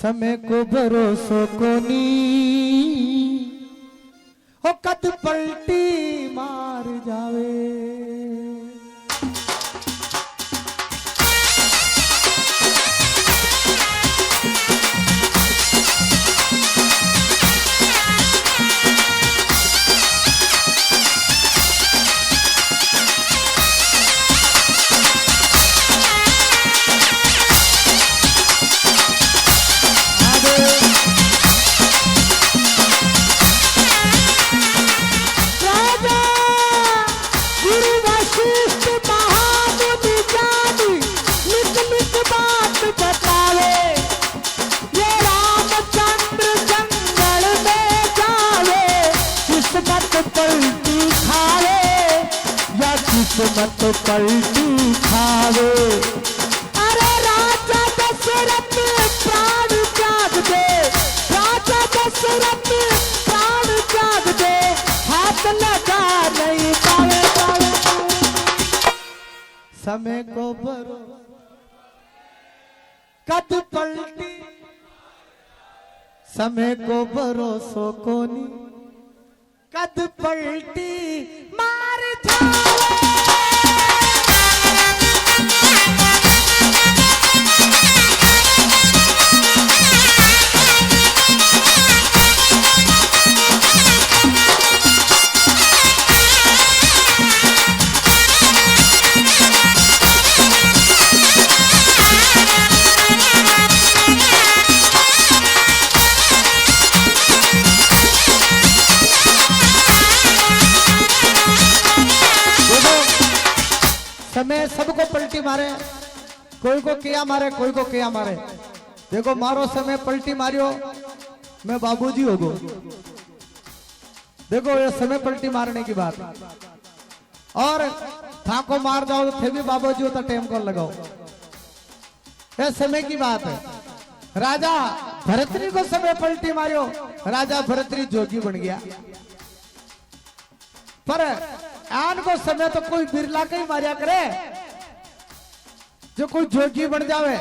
समय को भरोसो कोनी हो कद पलटी मार जावे। किस्मत पलटी खावे। अरे राजा दशरथ प्राण त्याग दे, राजा दशरथ प्राण त्याग दे, हाथ लगा नहीं पावे पावे। समय को भरो कद पलटी, समय को भरोसो कोनी कद पलटी मार जावे। समय सबको पलटी मारे, कोई को किया मारे, कोई को किया मारे। देखो मारो समय पलटी मारियो मैं बाबूजी हो गो। देखो ये समय पलटी मारने की बात। और था को मार जाओ तो थे भी बाबूजी हो तो टेम को लगाओ, ये समय की बात है। राजा भरतरी को समय पलटी मारियो, राजा भरतरी जोगी बन गया। पर आन को समय तो कोई बिरला का ही मारिया करे, जो कोई जोगी बन जावे,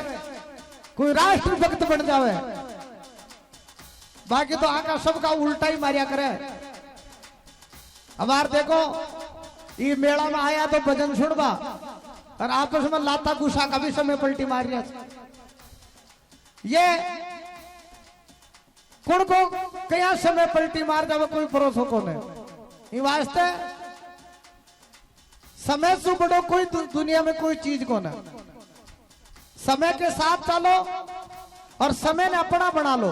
कोई राष्ट्र भक्त बन जावे। बाकी तो आका सबका उल्टा ही मारिया करे। हमार देखो ये मेला में आया तो भजन सुनवा और आपस में लाता गुस्सा का भी समय पलटी मारिया। ये कुण को कया समय पलटी मार जावे कोई भरोसा को नहीं। वास्ते समय से बड़ो कोई दुनिया में कोई चीज को ना। समय के साथ चलो और समय ने अपना बना लो।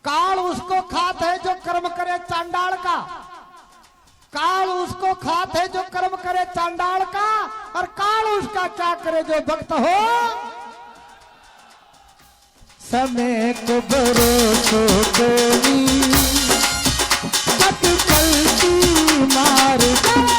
काल उसको खात है जो कर्म करे चांडाल का, काल उसको खात है जो कर्म करे चांडाल का, और काल उसका क्या करे जो भक्त हो। समय को भरोसो कोनी कद पलटी मार जावे।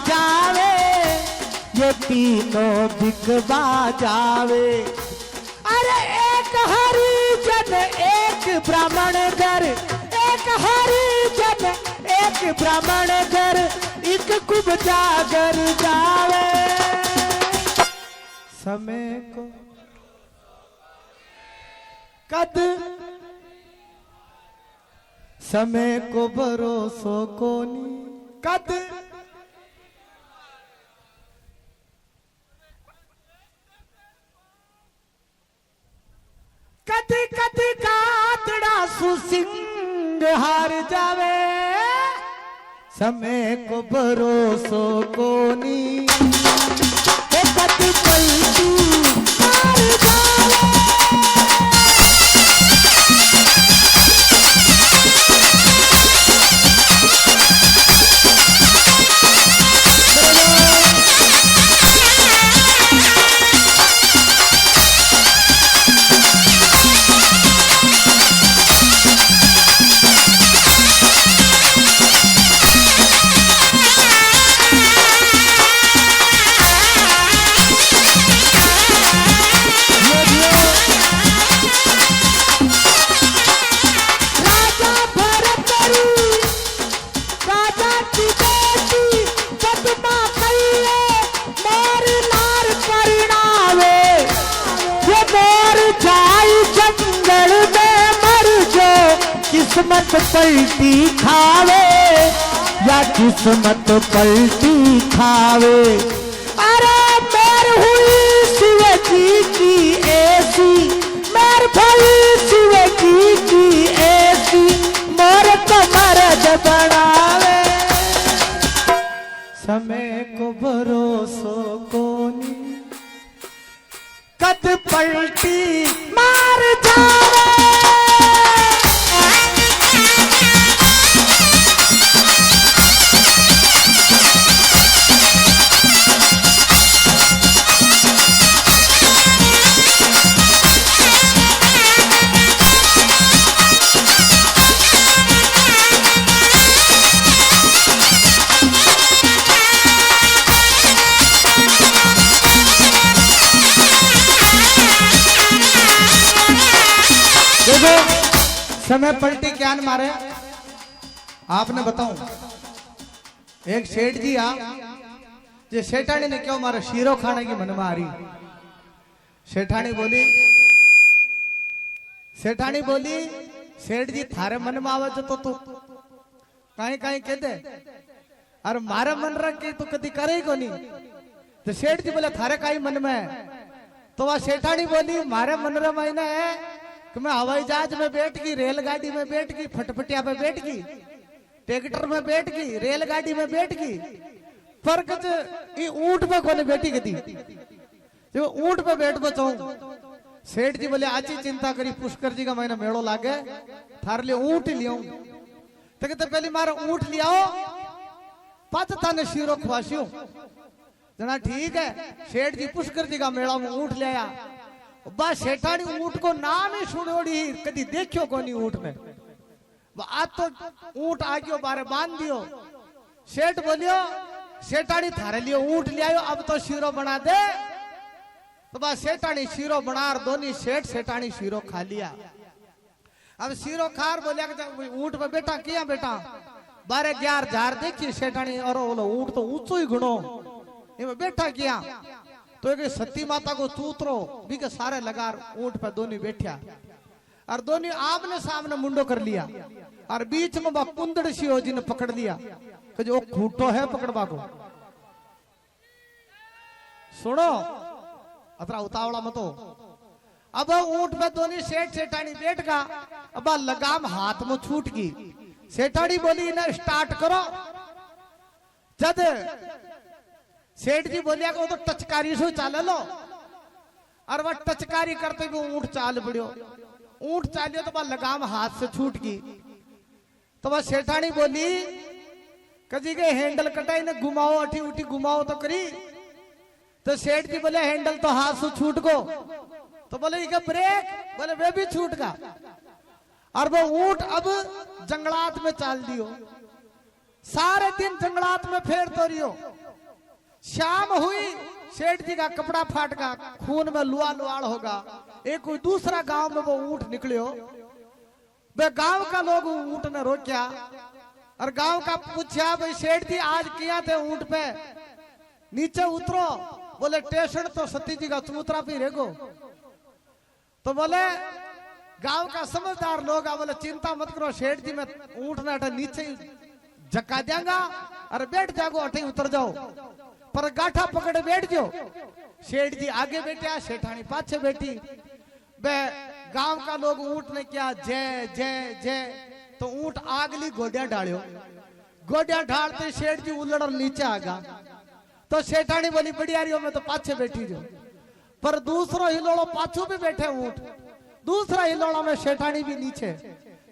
जावे ये तीनों बिकवा जावे। अरे एक हरिजन एक ब्राह्मण घर, एक हरिजन एक ब्राह्मण घर, एक कुब जागर जावे। समय को कद, समय को भरोसो कोनी कद। कदी कदी कातड़ा सुसिंग हार जावे, समय को भरोसो कोनी कद पलटी किस्मत पलटी खावे या किस्मत पलटी खावे। अरे मेर हुई शिव जी की ऐसी, मेर भाई शिव जी की ऐसी, मोर कमर बनावे। समय को भरोसो कोनी कद पलटी मार जावे। समय पलटी क्या न मारे आपने बताऊं। एक सेठ जी आ जे सेठानी ने क्यों मारे शीरो खाने की मन में आ रही। सेठानी बोली सेठ जी थारे मन में आवे तो तू कहीं कहीं कह दे और मारे मन रख के तू कदी करे को नहीं। तो सेठ जी बोले थारे कहीं मन में है। तो वह सेठानी बोली मारे मन रे महीना है कि मैं हवाई जहाज में बैठ गई, रेलगाड़ी में बैठ गई, फटफटिया में बैठ गई, ट्रैक्टर में बैठ गई, रेलगाड़ी में बैठ गई, पर ऊंट पे कोने बैठी गई जो ऊंट पे बैठ को चाहूं। सेठ जी बोले आज ही चिंता करी पुष्कर जी का महीना मेड़ो लागे थार लिए ऊंट लियो। तो कहते पहले मारा ऊंट लियाओ पाच थाने शीरो खुआसियो। जना ठीक है सेठ जी पुष्कर जी का मेड़ा में ऊंट ले आया। बस सेठानी ऊंट को नाम ही सुनोड़ी कदी देखियो कोनी ऊंट में। आज तो ऊंट आ गयो बारे बांध दियो। सेठ बोलियो सेठानी थारे लिए ऊंट ले आयो अब तो शीरो बना दे। तो बस सेठानी शीरो बना दोनी सेठ सेठानी शीरो खा लिया। अब शीरो खार बोलिया ऊंट पे बैठा किया बेटा बारे 11,000 देखिए सेठानी और बोलो ऊंट तो ऊंचो ही गुणो बैठा किया। तो एक सती माता को चूतरो भी के सारे लगा ऊंट पे दोनों बैठा और दोनों आमने सामने मुंडो कर लिया और बीच में कुंदड़ शिव जी ने पकड़ लिया कि जो खूटो है पकड़वा को। सुनो अतरा उतावला मतो। अब ऊंट पे दोनों सेठ सेठानी बैठ गा। अब लगाम हाथ में छूट गई। सेठानी बोली ना स्टार्ट करो। जद सेठ जी बोलिया कि वो तो टचकारी से चाल लो और वह टचकारी करते हुए ऊंट चाल पड़ियो। ऊंट चालियो तो वह लगाम हाथ से छूट गई। तो वह सेठानी बोली कजी के हैंडल कटाई ने घुमाओ अठी उठी घुमाओ तो करी। तो सेठ जी बोले हैंडल तो हाथ से छूट गो। तो बोले ये ब्रेक बोले वे भी छूट गा। और वो ऊंट अब जंगलात में चाल दियो। सारे दिन जंगलात में फेर तो रियो। शाम हुई सेठ जी का कपड़ा फाट का खून में लुआ लुआड़ होगा। एक कोई दूसरा गांव में वो ऊंट निकलियो। वे गांव का लोग ऊंट ने रोक्या और गांव का पूछा भाई सेठ जी आज किया थे ऊंट पे नीचे उतरो। बोले स्टेशन तो सती जी का चबूतरा पे रेगो। तो बोले गांव का समझदार लोग बोले चिंता मत करो सेठ जी मैं ऊंट ने अटे नीचे झका देंगा और बैठ जाओ अटे उतर जाओ पर गाठा पकड़े बैठ जाओ। सेठ जी आगे बैठा सेठानी पाछे बैठी। बे गांव का लोग ऊंट ने क्या जय जय जय। तो ऊंट आगली गोडिया डालियो। गोडिया ढालते सेठ जी उलड़ और नीचे आ गया। तो सेठानी बोली बढ़िया रियो मैं तो पाछे बैठी जो। पर दूसरो हिलोड़ो पाछू भी बैठे ऊंट, दूसरा हिलोड़ा में शेठानी भी नीचे।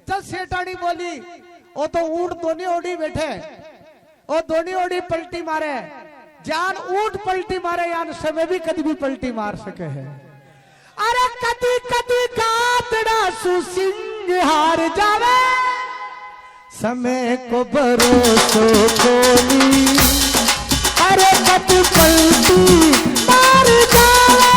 जब शेठानी बोली वो तो ऊंट दोनी ओडी बैठे, वो दोनी ओडी पलटी मारे, जान ऊंट पलटी मारे यान समय भी कभी भी पलटी मार सके है। अरे कदी कदी कातड़ा सुसिंग हार जावे, समय को भरोसो कोनी, अरे कदी पलटी मार जावे।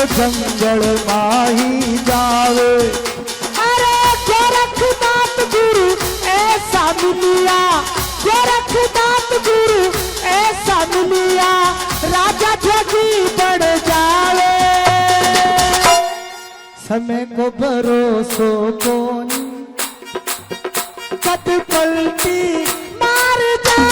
जंगल माही जावे, अरे गोरखनाथ गुरु ऐसा मिलिया, गोरखनाथ गुरु ऐसा मिलिया, राजा जोगी बढ़ जावे। समय को भरोसो कौन, कद पलटी मार जावे।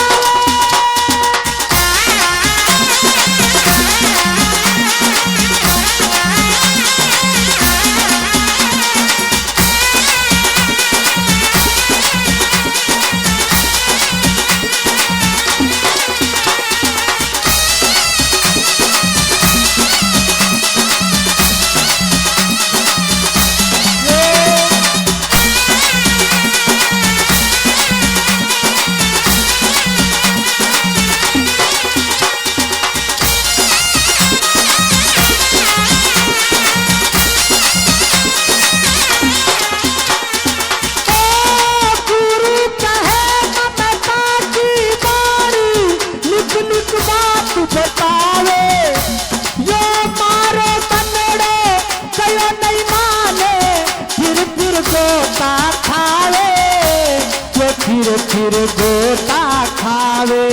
फिर गोता खावे,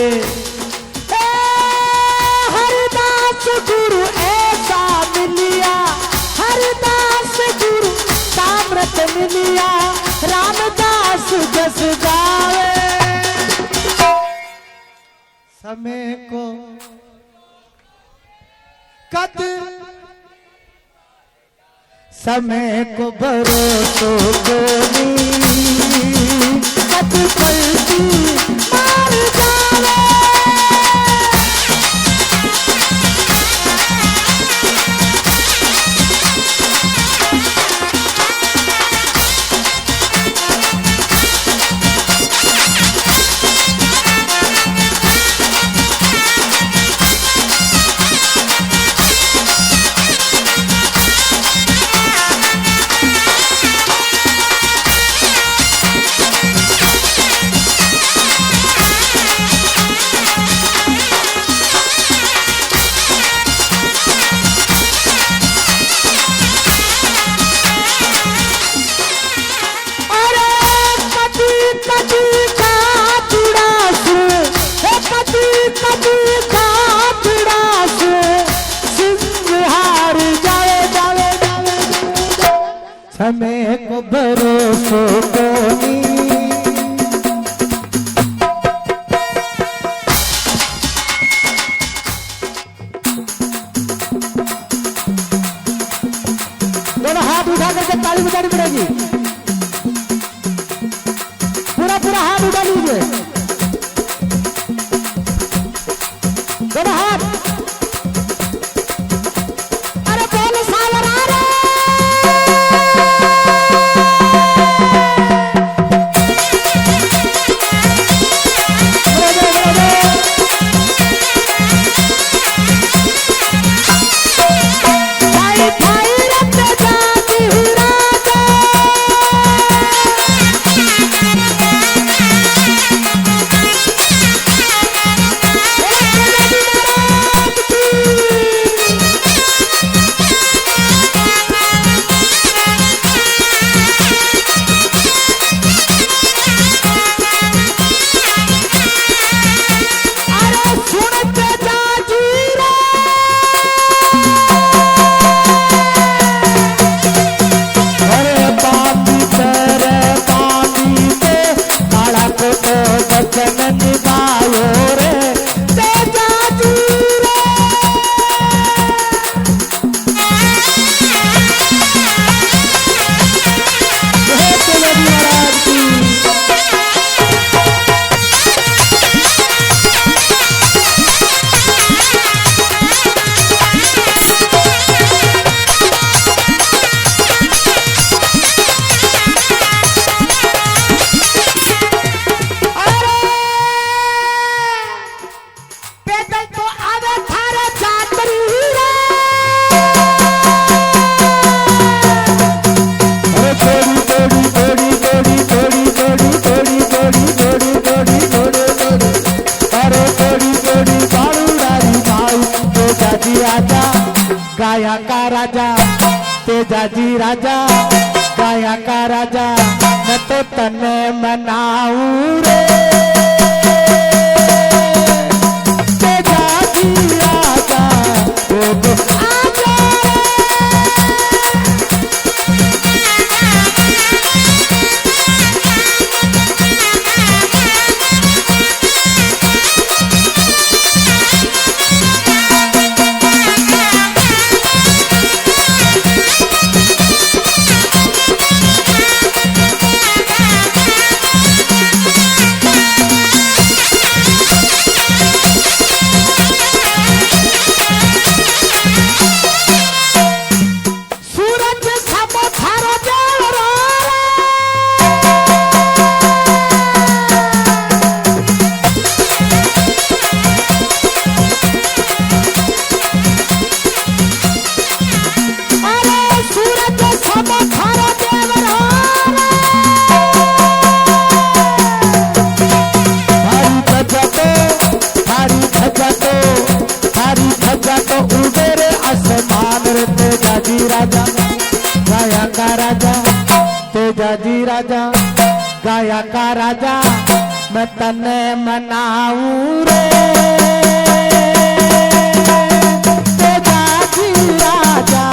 हरिदास गुरु ऐसा मिलिया, हरिदास गुरु सामर्थ मिलिया, रामदास जस गावे। समय को कद, समय को भरोसो कोनी, कद पलटी मार जावे। समय को भरोसो कोनी, दोनों हाथ उठा करके ताली बजानी पड़ेगी, पूरा पूरा हाथ उठा लीजिए, दोनों हाथ। अरे बोल सावरा रे, गाया का राजा तेजाजी राजा, गाया का राजा मैं तो तने मनाऊं रे तेजाजी राजा ओ आजा राजा गाया का राजा तेजाजी राजा, गाया का राजा मैं तने मनाऊं रे तेजाजी राजा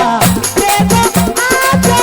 तेजो आजा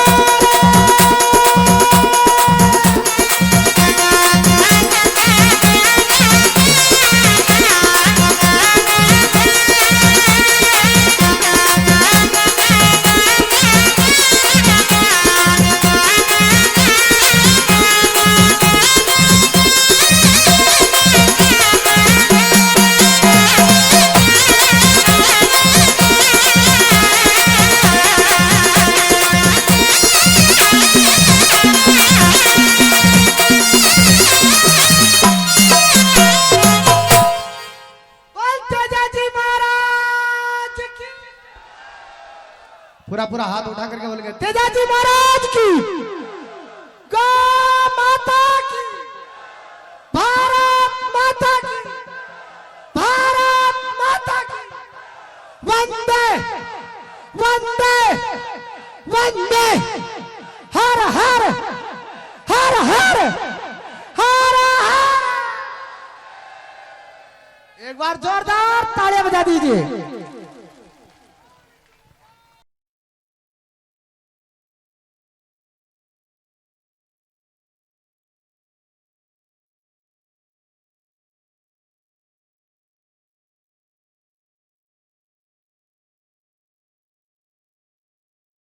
पूरा पूरा हाथ उठा करके बोल गए तेजाजी महाराज की, गौ माता की, भारत माता की, भारत माता की, वंदे वंदे वंदे, हर हर हर हर हर हर। एक बार जोरदार तालियां बजा दीजिए।